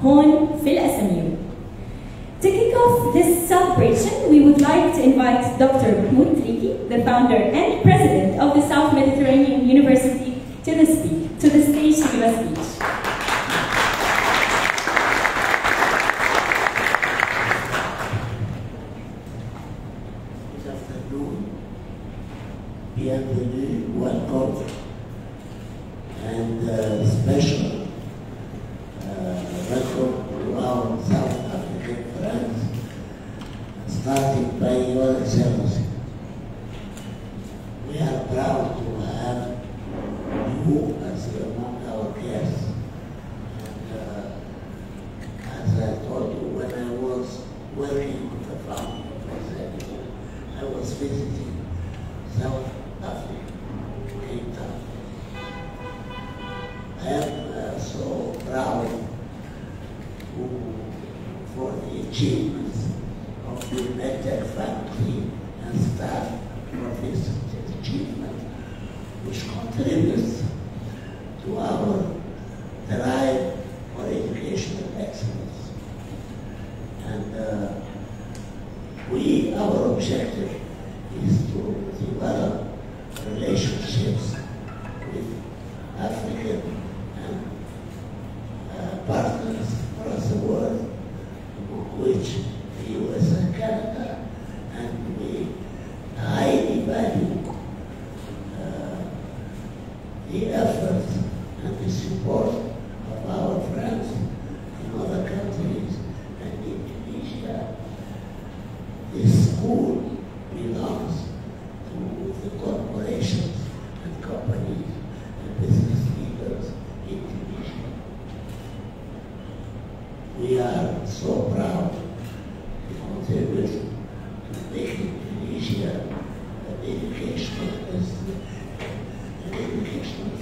هون في SMU. To kick off this celebration, we would like to invite Dr. Mahmoud Triki, the founder and president of the South Mediterranean University, to the stage to give a speech. Good afternoon. Bienvenue, welcome, and special welcome to our South African friends, starting by your excellency. We are proud to have you as among our guests. And as I told you, when I was working with the founding of SMU, I was visiting South Africa, Cape Town. I am so proud for the achievements of the medtech faculty and staff for this achievement, which contributes to our drive for educational excellence. And our objective is to develop relationships with African and partners across the world, among which the US and Canada, and we highly value the efforts and the support of our friends in other countries and in Tunisia. This school belongs to the corporations and companies and business leaders in Tunisia. We are so proud to contribute to making Tunisia an educational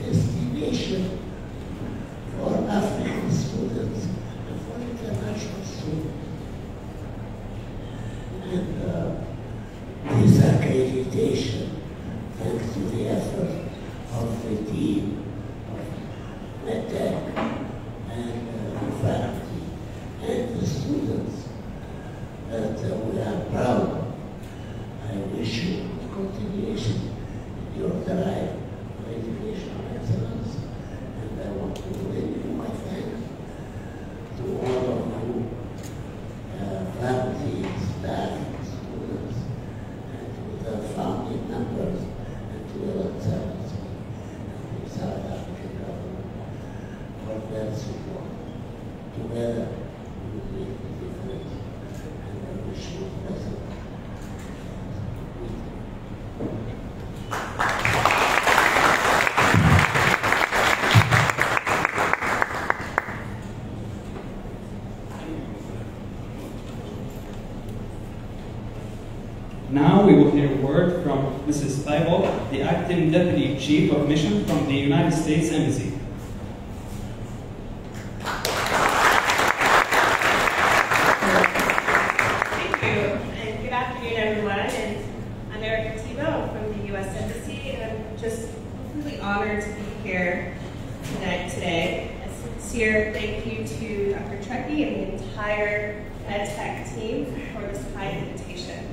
destination for African students and for international students. And this accreditation, thanks to the effort of the team of medtech and the faculty and the students, that we are proud of. I wish you continuation in your drive for educational excellence, and I want to renew my thanks to all of you, faculty, staff, students, and to the founding members, and to your excellency, and the South African government for their support. Together, we will make the difference, and I wish you a pleasant weekend. Now we will hear a word from Mrs. Taibo, the Acting Deputy Chief of Mission from the United States Embassy. Thank you, and good afternoon, everyone. And I'm Erica Tebow from the U.S. Embassy, and I'm just really honored to be here today. A sincere thank you to Dr. Trekkie and the entire EdTech team for this kind invitation.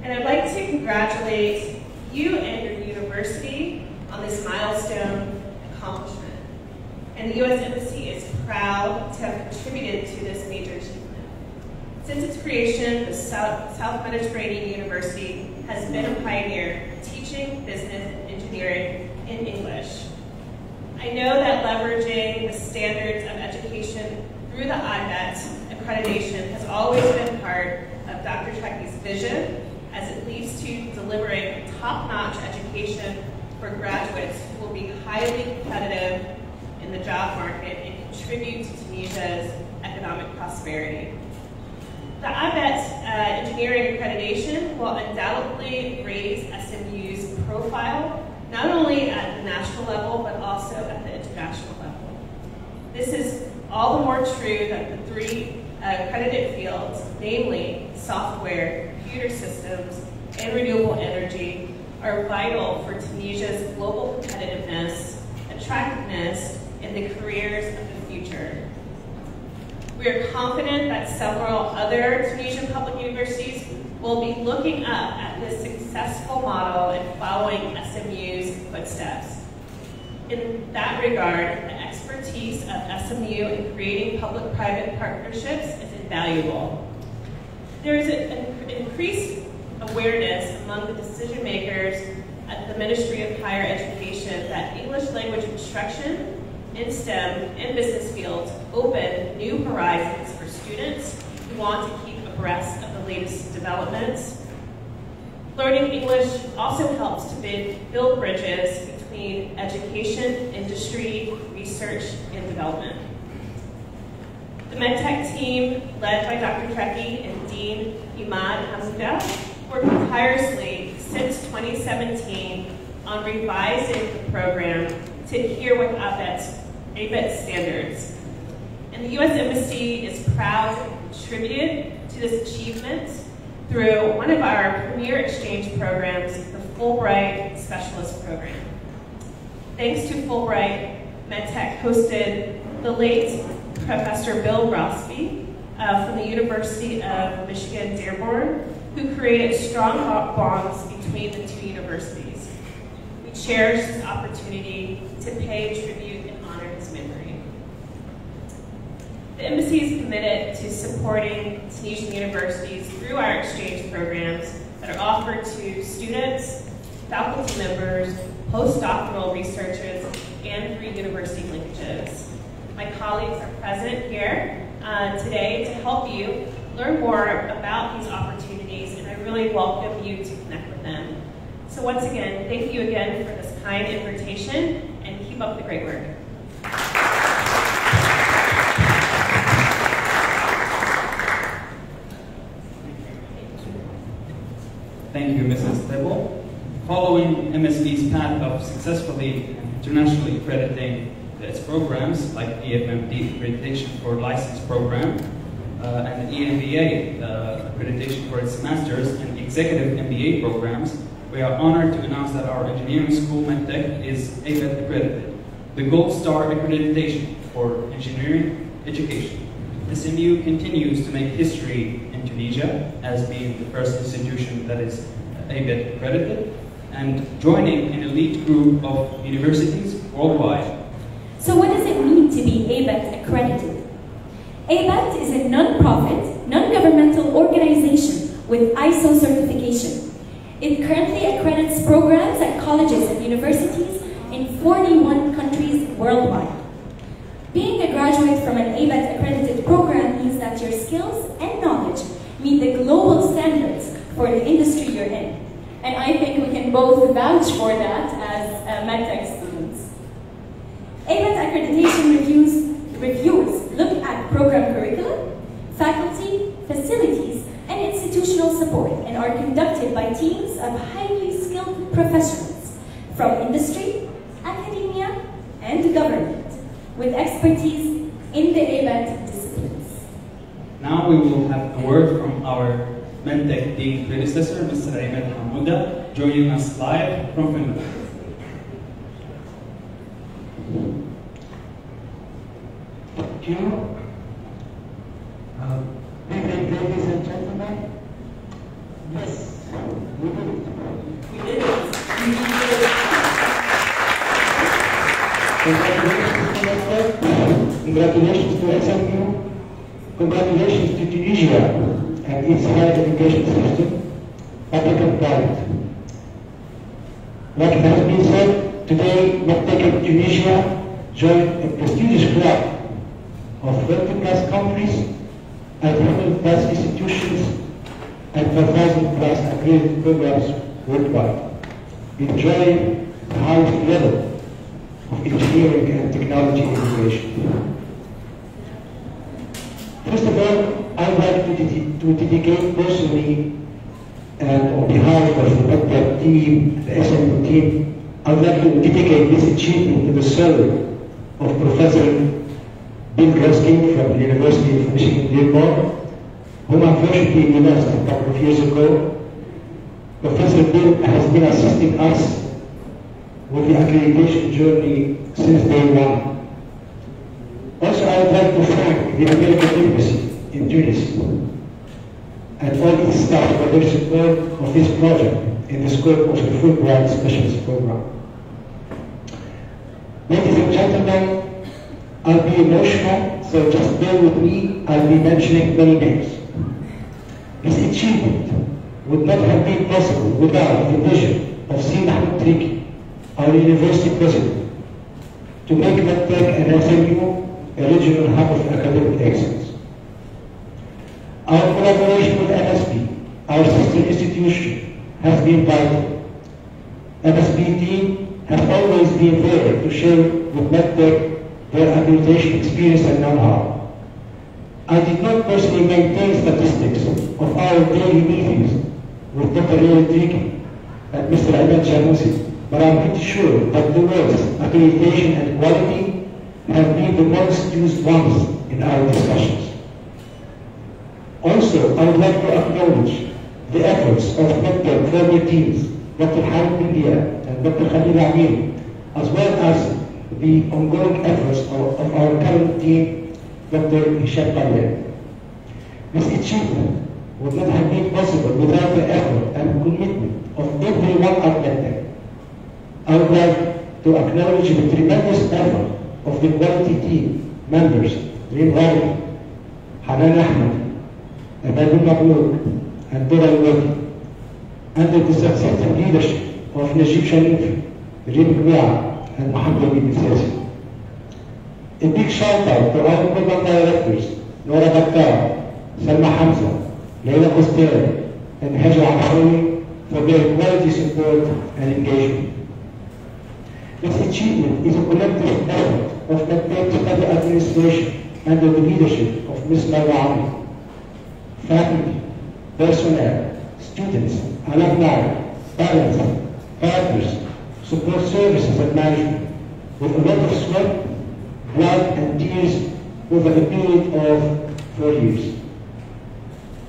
And I'd like to congratulate you and your university on this milestone accomplishment. And the U.S. Embassy is proud to have contributed to this major achievement. Since its creation, the South Mediterranean University has been a pioneer teaching business and engineering in English. I know that leveraging the standards of education through the IBET accreditation has always been part of Dr. Trekkie's vision, as it leads to delivering top-notch education for graduates who will be highly competitive in the job market and contribute to Tunisia's economic prosperity. The IBET engineering accreditation will undoubtedly raise SMU's profile, not only at the national level, but also at the international level. This is all the more true that the three accredited fields, namely software, computer systems, and renewable energy, are vital for Tunisia's global competitiveness, attractiveness, and the careers of the future. We are confident that several other Tunisian public universities will be looking up at this successful model and following SMU's footsteps. In that regard, the expertise of SMU in creating public-private partnerships is invaluable. There is an increased awareness among the decision makers at the Ministry of Higher Education that English language instruction in STEM and business fields open new horizons for students who want to keep abreast of the latest developments. Learning English also helps to build bridges between education, industry, research, and development. The MedTech team, led by Dr. Treki and Dean Imad Hamouda, worked tirelessly since 2017 on revising the program to adhere with ABET standards. And the U.S. Embassy is proud to have contributed to this achievement through one of our premier exchange programs, the Fulbright Specialist Program. Thanks to Fulbright, MedTech hosted the late Professor Bill Rossby from the University of Michigan Dearborn, who created strong bonds between the two universities. We cherish this opportunity to pay tribute and honor his memory. The Embassy is committed to supporting Tunisian universities through our exchange programs that are offered to students, faculty members, postdoctoral researchers, and through university linkages. My colleagues are present here today to help you learn more about these opportunities, and I really welcome you to connect with them. So once again, thank you again for this kind invitation, and keep up the great work. Thank you, Mrs. Tebo. Following MSB's path of successfully and internationally accrediting its programs, like EFMD accreditation for license program, and EMBA accreditation for its master's and executive MBA programs, we are honored to announce that our engineering school MedTech is ABET accredited, the Gold Star accreditation for engineering education. SMU continues to make history in Tunisia as being the first institution that is ABET accredited and joining an elite group of universities worldwide. So what does it mean to be ABET accredited? ABET is a non-profit, non-governmental organization with ISO certification. It currently accredits programs at colleges and universities in 41 countries worldwide. Being a graduate from an ABET accredited program means that your skills and knowledge meet the global standards for the industry you're in. And I think we can both vouch for that as MedTech students. ABET accreditation reviewers look at program curriculum, faculty, facilities, and institutional support, and are conducted by teams of highly skilled professionals from industry, academia, and government, with expertise in the ABET disciplines. Now we will have a word from our MedTech Dean predecessor, Mr. Imad Hamouda, joining us live from Finland. Thank you. Ladies and gentlemen, yes, we did it. We did it. Congratulations to SMU. Congratulations to Tunisia and its higher education system, public and private. Like it has been said, today MedTech in Tunisia joined a prestigious club of 20+ countries and 100+ institutions and 4,000+ accredited programs worldwide, enjoying the highest level of engineering and technology innovation. First of all, I would like to dedicate personally and on behalf of the MedTech team, the SMU team, I would like to dedicate this achievement to the soul of Professor Bill Gruskin from the University of Michigan Dearborn, whom unfortunately we lost a couple of years ago. Professor Bill has been assisting us with the accreditation journey since day one. Also, I would like to thank the American Embassy in Tunis and all its staff for their support of this project in the scope of the Fulbright Specialist Program. Ladies and gentlemen, I'll be emotional, so just bear with me. I'll be mentioning many names. This achievement would not have been possible without the vision of C. Mahmoud Triki, our university president, to make MedTech and SMU a regional hub of academic excellence. Our collaboration with MSB, our sister institution, has been vital. MSB team has always been there to share with MedTech their accreditation experience and know-how. I did not personally maintain statistics of our daily meetings with Dr. Leonid Triki and Mr. Ahmed Jamousi, but I'm pretty sure that the words accreditation and quality have been the most used ones in our discussions. Also, I would like to acknowledge the efforts of MedTech former teams, Dr. Hamid Bindia and Dr. Khalil Amir, as well as the ongoing efforts of our current team, Dr. Hisham Khalil. This achievement would not have been possible without the effort and commitment of everyone at MedTech. I would like to acknowledge the tremendous effort of the quality team members, Reem Ghali, Hanan Ahmed, Abdul Mabluk, and Dora Al-Wadi, under the successive leadership of Najib Sharif, Reem Gwia, and Mohammed Ibn Sassi. A big shout out to our program directors, Nora Bakkar, Salma Hamza, Leila Costello, and Haja Abhawi for their quality support and engagement. This achievement is a collective effort of MedTech Study Administration under the leadership of Ms. Marwa Amri, faculty, personnel, students, alumni, parents, partners, support services and management, with a lot of sweat, blood and tears over a period of 4 years.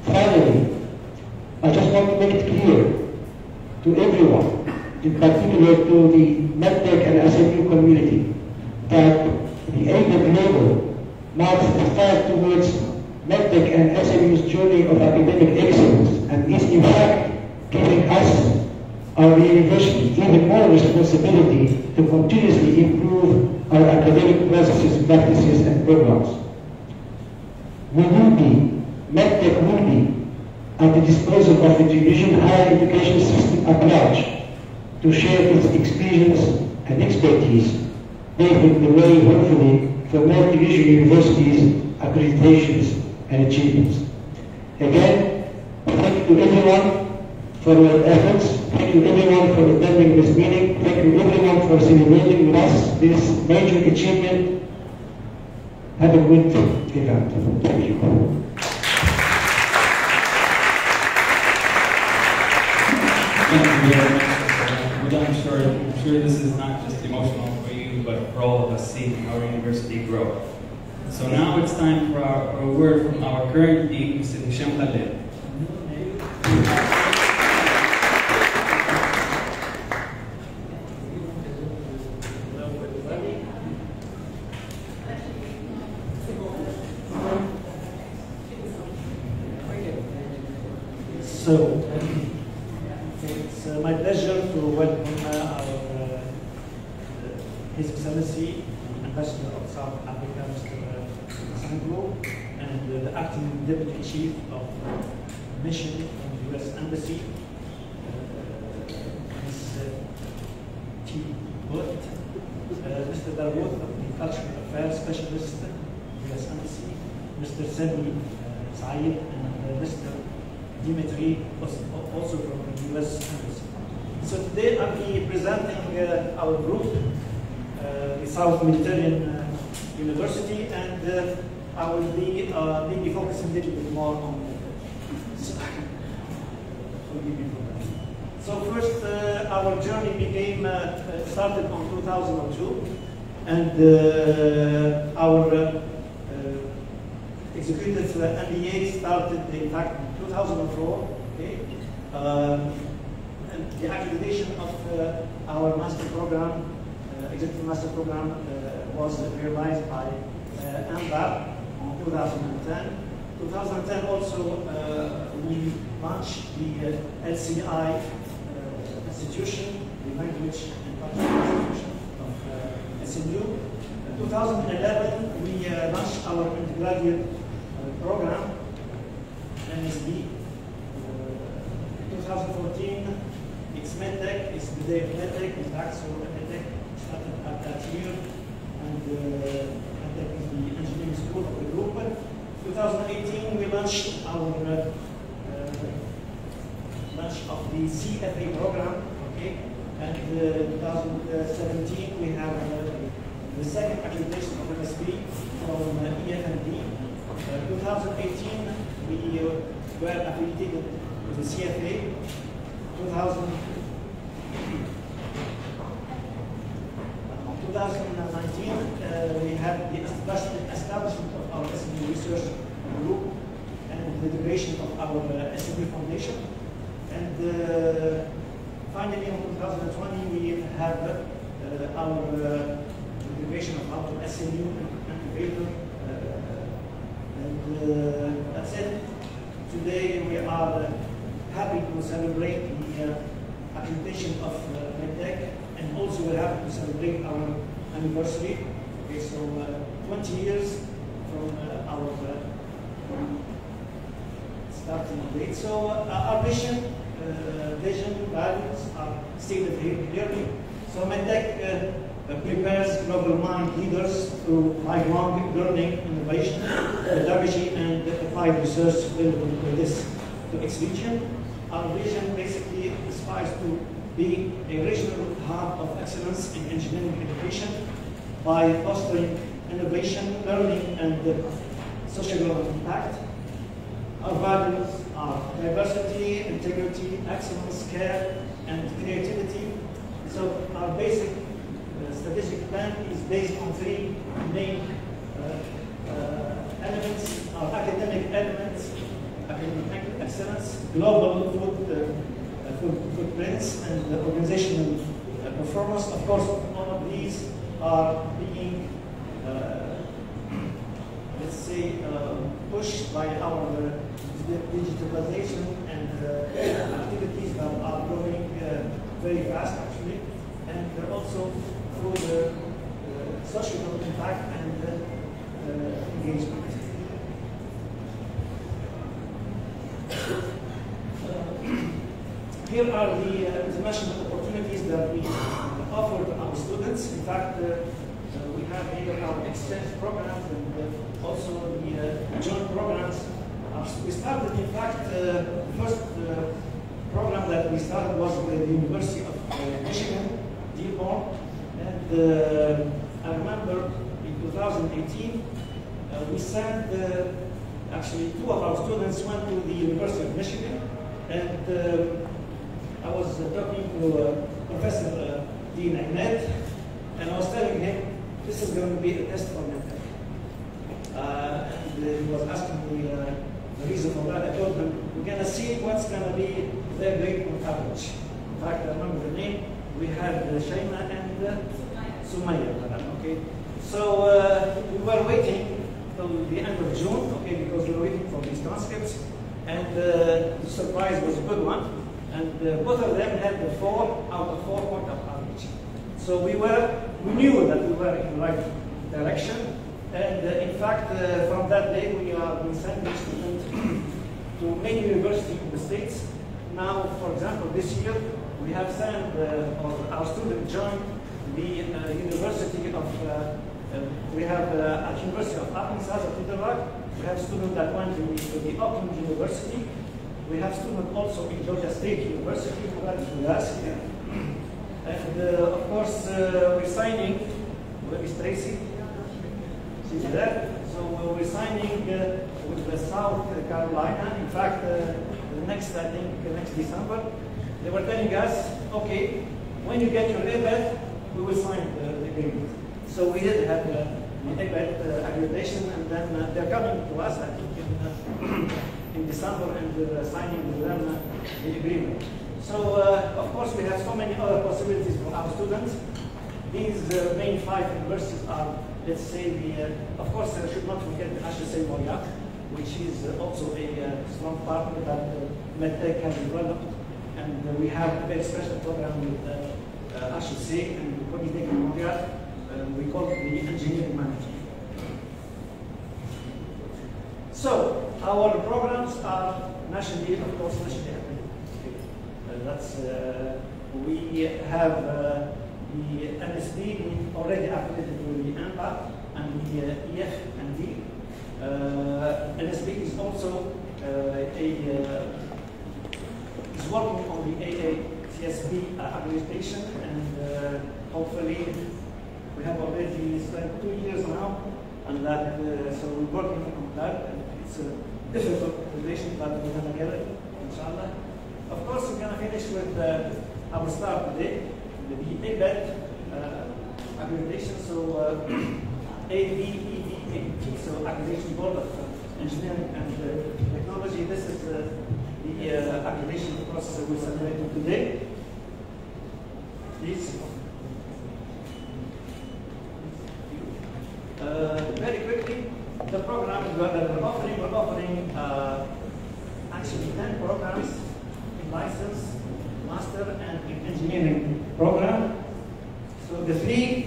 Finally, I just want to make it clear to everyone, in particular to the MedTech and SMU community, that the AIDED label marks the start towards MedTech and SMU's journey of academic excellence and is in fact giving us, our university, even more responsibility to continuously improve our academic processes, practices, and programs. MedTech will be at the disposal of the Tunisian higher education system at large to share its experience and expertise, paving the way, hopefully, for more Tunisian universities, accreditations, and achievements. Again, thank you to everyone for your efforts. Thank you everyone for attending this meeting. Thank you everyone for celebrating with us this major achievement. Have a good event. Thank you. Thank you very much. I'm sure this is not just emotional for you, but for all of us seeing our university grow. So now it's time for a word from our current dean, Mr. Hisham Khalil. So, it's my pleasure to welcome His Excellency, Ambassador of South Africa, Mr. Sanglo, and the Acting Deputy Chief of Mission from the U.S. Embassy, Ms. T. Wood, Mr. Dawood of the Cultural Affairs Specialist, U.S. Embassy, Mr. Sami Saeed, and Mr. Dimitri, also from the U.S. Embassy. So today I'll be presenting our group, the South Mediterranean University, and I will be maybe focusing a little bit more on So first, our journey started on 2002, and our executive MBA started in fact in 2004. Okay? And the accreditation of our master program, executive master program, was realized by ANVAR 2010. 2010 also we launched the LCI institution, the Language and Cultural Institution of SMU. 2011 we launched our undergraduate program, MSB. 2014 it's MedTech, it's the day of MedTech. In fact, so MedTech started at that year, and MedTech is the engineering school of the group. 2018 we launched our launch of the CFA program, okay, and 2017 we have the second accreditation of MSB from EFMD. 2018 we were affiliated with the CFA. 2019 we had the establishment of our SMU research group and the creation of our SMU foundation. And finally in 2020 we have our creation of our SMU incubator. And that's it. Today we are happy to celebrate the accreditation of MedTech, and also we're happy to celebrate our anniversary. Okay, so 20 years from our starting date. So our vision, values are stated here clearly. So MedTech prepares global mind leaders through lifelong learning, innovation, pedagogy, and applied research relevant to this to its region. Our vision basically aspires to be a regional hub of excellence in engineering education by fostering innovation, learning, and social impact. Our values are diversity, integrity, excellence, care, and creativity. So our basic strategic plan is based on three main elements: our academic elements, academic excellence, global footprints, and organizational performance. Of course, all of these are being, let's say, pushed by our digitalization and activities that are growing very fast, actually, and also through the social impact and engagement. Here are the international opportunities that we offer to our students. In fact, we have here our exchange programs and also the joint programs. We started, in fact, the first program that we started was with the University of Michigan, Dearborn. And I remember in 2018, we sent, actually, two of our students went to the University of Michigan. And I was talking to Professor Dean Ahmed, and I was telling him, this is going to be a test for MedTech. And he was asking me the reason for that. I told him, we're going to see what's going to be their grade on average. In fact, I remember the name. We had Shaima and Sumaya. Okay? So we were waiting till the end of June, okay, because we were waiting for these transcripts. And the surprise was a good one. And both of them had the 4 out of 4 point of average. So we knew that we were in the right direction. And in fact, from that day, we have been sending students to many universities in the States. Now, for example, this year, we have sent, our student joined the University of, we have at University of Arkansas at Little Rock. We have students that went to the Auckland University. We have students also in Georgia State University, who are with us here. And of course, we're signing, where is Tracy? She's there. So we're signing with the South Carolina. In fact, the next, I think, next December, they were telling us, okay, when you get your ABET, we will sign the agreement. So we did have the ABET accreditation, and then they're coming to us, I think, in December, and we're signing with them the agreement. So, of course, we have so many other possibilities for our students. These main 5 universities are let's say, of course, I should not forget the HSA, which is also a strong partner that MedTech has developed. And we have a very special program with HSA and Polytechnic Montreal. We call it the engineering manager. So, our programs are nationally, of course, nationally accredited. We have the MSB already accredited to the ANPA and the EF and D. MSB is also is working on the AACSB accreditation, and hopefully we have already spent 2 years now, and that so we're working on that. And it's a difficult relation, but we're going to get it, inshallah. Of course, we're going to finish with our start today, the ABET accreditation. So ABET, so Accreditation Board of Engineering and Technology. This is the accreditation process we're celebrating today. Please. Very quickly, the program that we're offering actually 10 programs in license, master, and in engineering program. So the three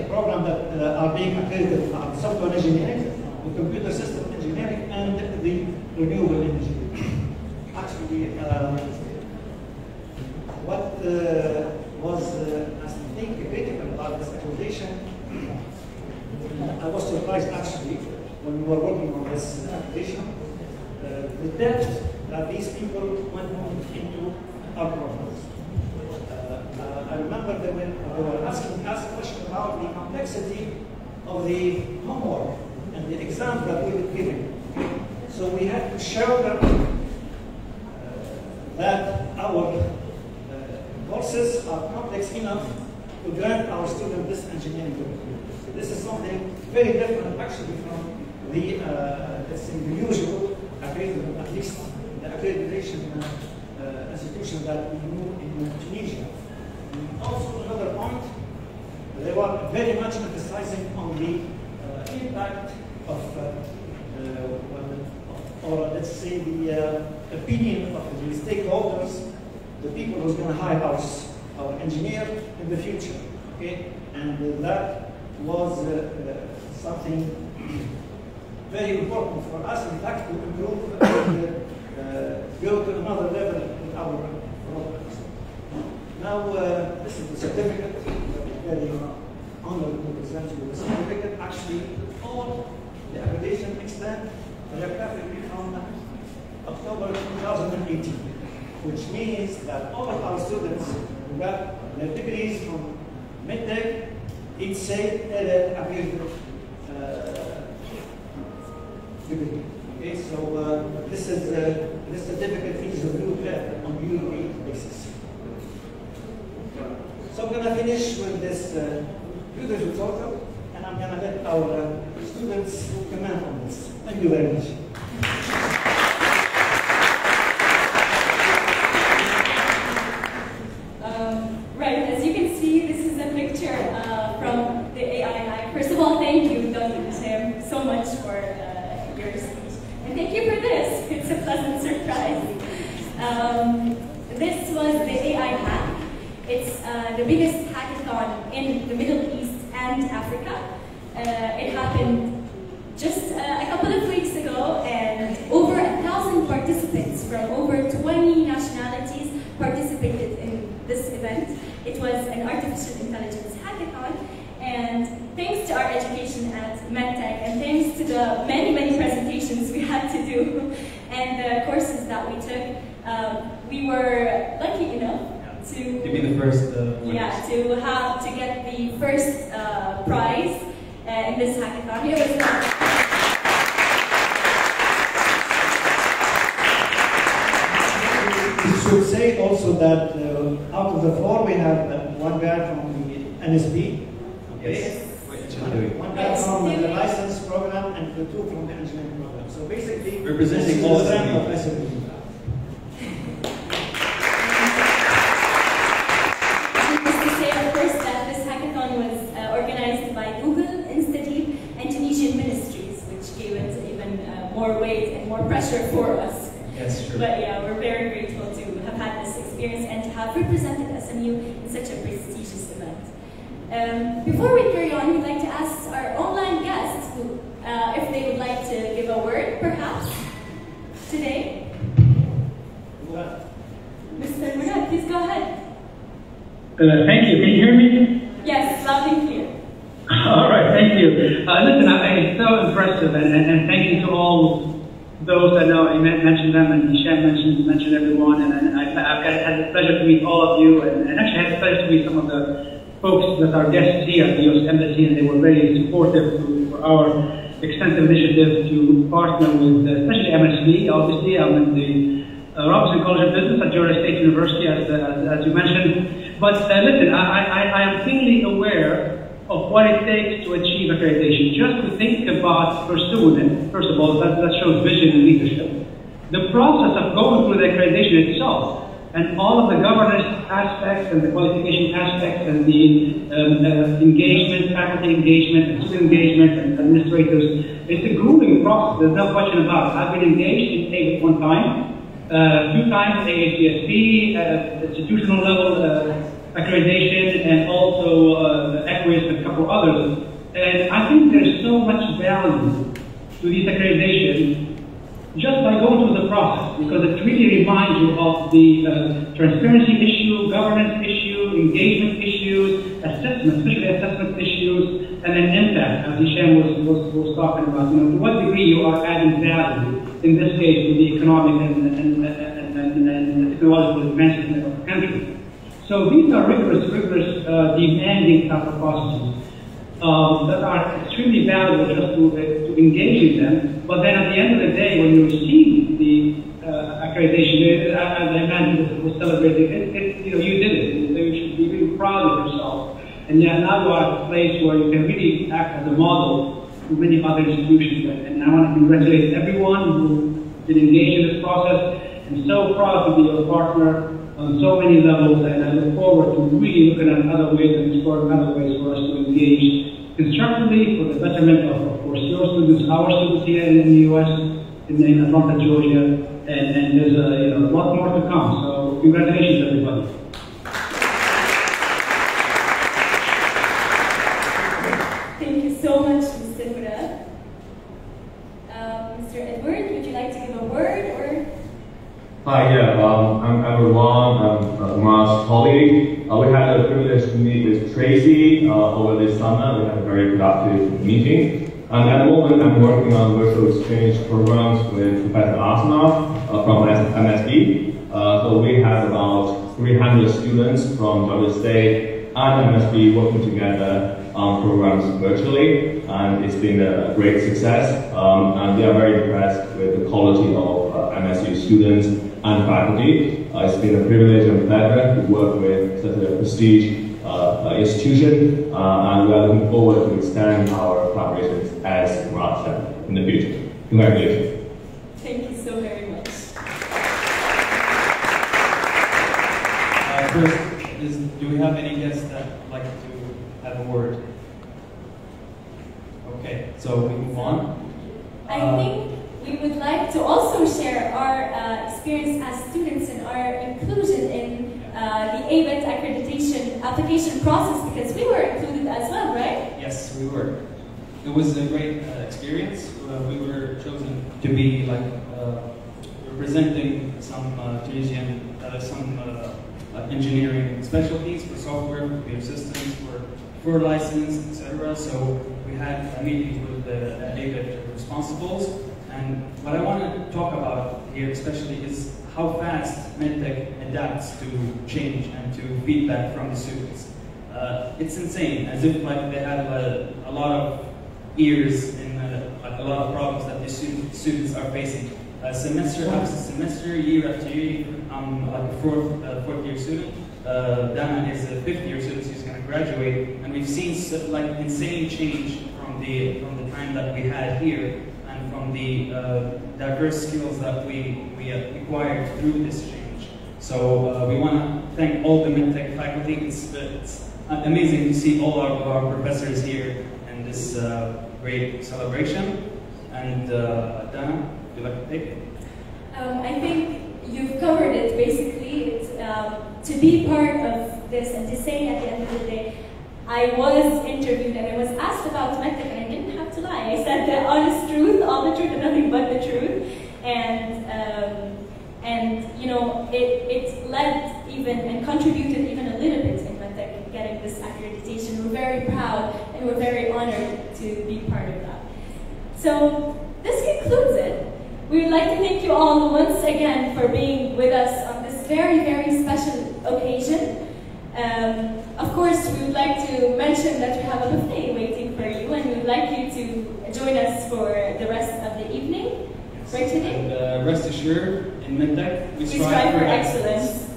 programs that are being accredited are software engineering, the computer system engineering, and the renewable energy. Actually, what was I think critical about this accreditation, I was surprised actually when we were working on this accreditation, the depth that these people went into our programs. I remember they were asking us questions about the complexity of the homework and the exams that we were giving. So we had to show them that our courses are complex enough to grant our students this engineering degree. So this is something very different actually from the, let's say, the usual accreditation, at least the accreditation institution that we knew in Tunisia. And also another point, they were very much emphasizing on the impact of, or let's say the opinion of the stakeholders, the people who's going to hire our engineer in the future, okay? And that was something very important for us, in fact, to improve and go to another level in our programs. Now, this is the certificate. We're very honored to present you the certificate. Actually, all the accreditation extend geographically from October 2018, which means that all of our students who got their degrees from MedTech, it's safe accredited degree. Okay, so this certificate is reviewed on yearly basis. So I'm going to finish with this beautiful photo, and I'm going to let our students comment on this. Thank you very much. Right, as you can see, this is a picture from the AI Lab. First of all, thank you, Dr. Sam, so much for your speech. And thank you for this. It's a pleasant surprise. This was the AI Hack. It's the biggest hackathon in the Middle East and Africa. It happened just a couple of weeks ago, and over 1,000 participants from over 20 nationalities participated in this event. It was an artificial intelligence hackathon, and thanks to our education at MedTech, and thanks to the many presentations we had to do, and the courses that we took, we were lucky enough to be the first to get the first prize in this hackathon. Here was We should say also that out of the 4, we have one guy from the MSB, okay? Yes. One guy from the license program and the 2 from the engineering program. So basically, representing all all the SMU. of SMU. to say our first experience and to have represented SMU in such a prestigious event. Before we carry on, we'd like to ask our online guests who, if they would like to give a word, perhaps, today. Mr. Murad, please go ahead. Thank you. Can you hear me? Yes, loud and clear. All right, thank you. Listen, I think it's so impressive, and thank you to all those I know. You mentioned them, and Hisham mentioned everyone, and I've had the pleasure to meet all of you, and actually had the pleasure to meet some of the folks that are guests here at the U.S. Embassy, and they were very supportive for our extensive initiative to partner with, especially MSB. Obviously, I'm in the Robinson College of Business at Georgia State University, as you mentioned. But listen, I am keenly aware of what it takes to achieve accreditation. Just to think about pursuing it, first of all, that shows vision and leadership. The process of going through the accreditation itself, and all of the governance aspects and the qualification aspects and the engagement, faculty engagement, and student engagement, and administrators, it's a grueling process, there's no question about it. I've been engaged in AIC at one time, a few times AACSB, institutional level accreditation, and also EQUIS and a couple others. And I think there's so much value to these accreditations just by going through the process, because it really reminds you of the transparency issue, governance issue, engagement issues, assessment, especially assessment issues, and then impact, as Hisham was talking about. You know, to what degree you are adding value, in this case, to the economic and technological advancement of the country. So these are rigorous, demanding type of processes that are extremely valuable just to engage in them. But then at the end of the day, when you receive the accreditation, as I imagine was celebrated, you know, you did it. You should be really proud of yourself. And yet now you are at a place where you can really act as a model to many other institutions. And I want to congratulate everyone who did engage in this process. I'm so proud to be your partner on so many levels, and I look forward to really looking at other ways and exploring other ways for us to engage constructively for the betterment of course, your students, our students here in the U.S., in Atlanta, Georgia, and there's a lot more to come. So congratulations, everybody. Thank you so much, Mr. Murad. Mr. Edward, would you like to give a word or? Hi, I'm everyone. I'm Umar's colleague. We had the privilege to meet with Tracy over this summer. We had a very productive meeting. And at the moment, I'm working on virtual exchange programs with Professor Asma from MSB. So we have about 300 students from Georgia State and MSB working together on programs virtually, and it's been a great success. And we are very impressed with the quality of MSU students and faculty. It's been a privilege and pleasure to work with such a prestige institution, and we are looking forward to extend our collaborations as Murat said in the future. Congratulations. Thank you so very much. First, do we have any guests that would like to have a word? Okay, so we move on. I think we would like to also share our experience as students and our inclusion in the ABET accreditation application process, because we were included as well, right? Yes, we were. It was a great experience. We were chosen to be like representing some Tunisian, engineering specialties for software, computer systems, for license, etc. So we had meetings with the ABET responsibles. And what I want to talk about here especially is how fast MedTech adapts to change and to feedback from the students. It's insane, as if like they have a lot of ears in like a lot of problems that the students are facing. Semester after semester, year after year. I'm like a fourth year student. Dana is a 5th year student, so he's going to graduate, and we've seen like insane change from the time that we had here, and from the diverse skills that we acquired through this change. So we want to thank all the MedTech faculty. It's amazing to see all of our professors here in this great celebration. And Dana, would you like to take it? I think you've covered it basically. It's to be part of this and to say at the end of the day, I was interviewed and I was asked about medtech and I didn't have to lie. I said the honest truth, all the truth and nothing but the truth. And you know, it led even and contributed even a little bit in medtech getting this accreditation. We're very proud and we're very honored to be part of that. So this concludes it. We would like to thank you all once again for being with us on this very, very special occasion. Of course, we would like to mention that we have a buffet waiting for you, and we would like you to join us for the rest of the evening. Right today? And rest assured, in medtech, we strive for excellence.